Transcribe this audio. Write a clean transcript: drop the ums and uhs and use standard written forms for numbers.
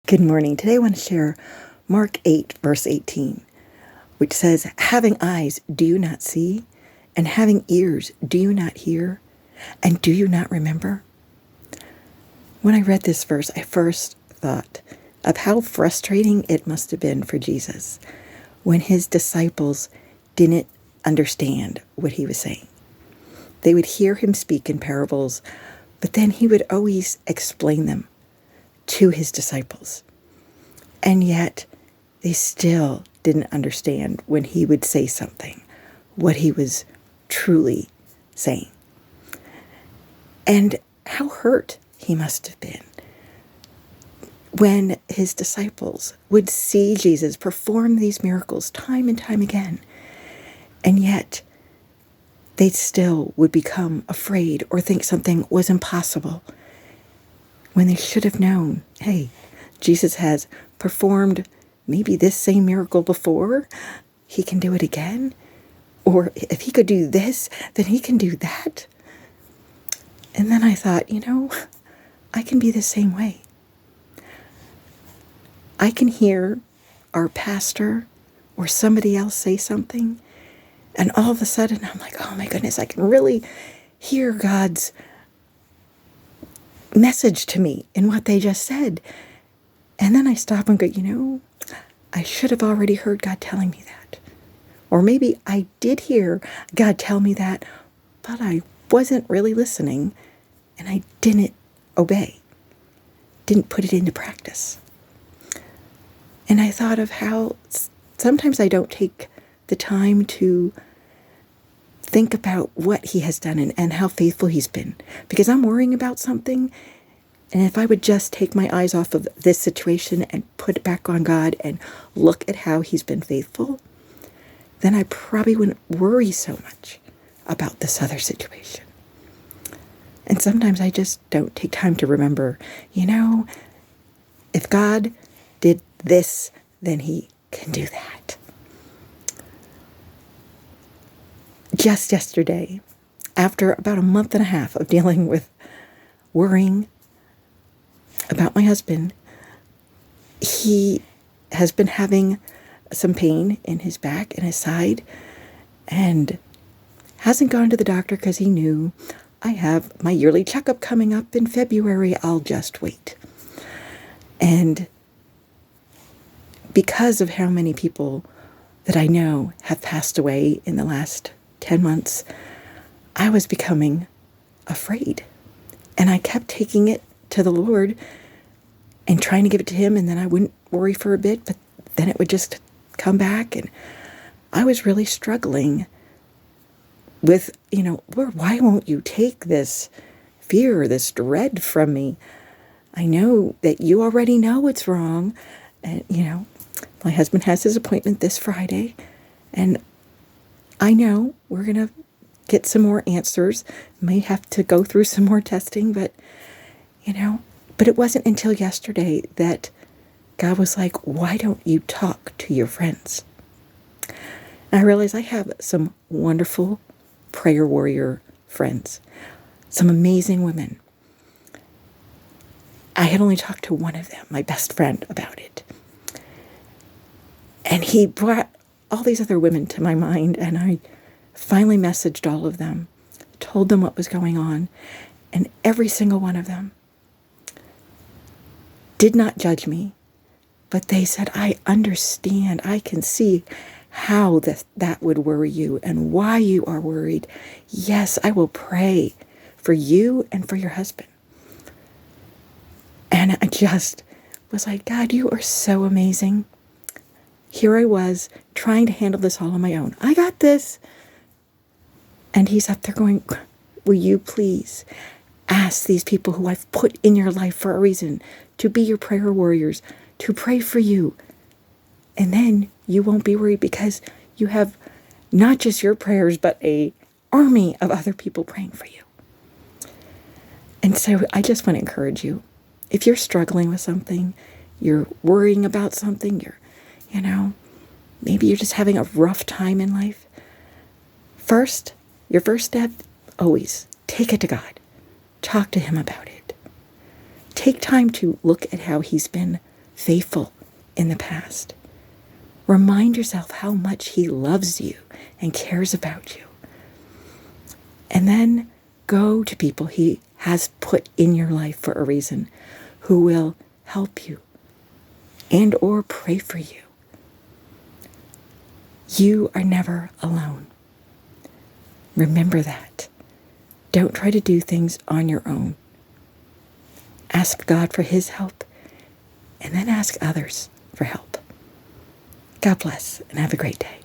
Good morning. Today I want to share Mark 8, verse 18, which says, "Having eyes, do you not see? And having ears, do you not hear? And do you not remember?" When I read this verse, I first thought of how frustrating it must have been for Jesus when his disciples didn't understand what he was saying. They would hear him speak in parables, but then he would always explain them to his disciples. And yet they still didn't understand when he would say something, what he was truly saying. And how hurt he must have been when his disciples would see Jesus perform these miracles time and time again, and yet they still would become afraid or think something was impossible when they should have known, hey, Jesus has performed maybe this same miracle before. He can do it again. Or if he could do this, then he can do that. And then I thought, I can be the same way. I can hear our pastor or somebody else say something, and all of a sudden I'm like, oh my goodness, I can really hear God's message to me in what they just said. And then I stop and go, I should have already heard God telling me that. Or maybe I did hear God tell me that, but I wasn't really listening and I didn't obey, didn't put it into practice. And I thought of how sometimes I don't take the time to think about what he has done and how faithful he's been, because I'm worrying about something. And if I would just take my eyes off of this situation and put it back on God and look at how he's been faithful, then I probably wouldn't worry so much about this other situation. And sometimes I just don't take time to remember, if God did this, then he can do that. Just yesterday, after about a month and a half of dealing with worrying about my husband, he has been having some pain in his back and his side and hasn't gone to the doctor because he knew, I have my yearly checkup coming up in February. I'll just wait. And because of how many people that I know have passed away in the last 10 months, I was becoming afraid. And I kept taking it to the Lord and trying to give it to him, and then I wouldn't worry for a bit, but then it would just come back. And I was really struggling with, Lord, why won't you take this fear, this dread from me? I know that you already know it's wrong. And, my husband has his appointment this Friday, and I know we're going to get some more answers. May have to go through some more testing, but it wasn't until yesterday that God was like, why don't you talk to your friends? And I realized I have some wonderful prayer warrior friends, some amazing women. I had only talked to one of them, my best friend, about it. And he brought all these other women to my mind, and I finally messaged all of them, told them what was going on, and every single one of them did not judge me, but they said, I understand. I can see how that would worry you and why you are worried. Yes, I will pray for you and for your husband. And I just was like, God, you are so amazing. Here I was trying to handle this all on my own. I got this. And he's up there going, will you please ask these people who I've put in your life for a reason to be your prayer warriors, to pray for you. And then you won't be worried because you have not just your prayers, but an army of other people praying for you. And so I just want to encourage you. If you're struggling with something, you're worrying about something, maybe you're just having a rough time in life. Your first step, always take it to God. Talk to him about it. Take time to look at how he's been faithful in the past. Remind yourself how much He loves you and cares about you. And then go to people He has put in your life for a reason, who will help you and or pray for you. You are never alone. Remember that. Don't try to do things on your own. Ask God for His help, and then ask others for help. God bless, and have a great day.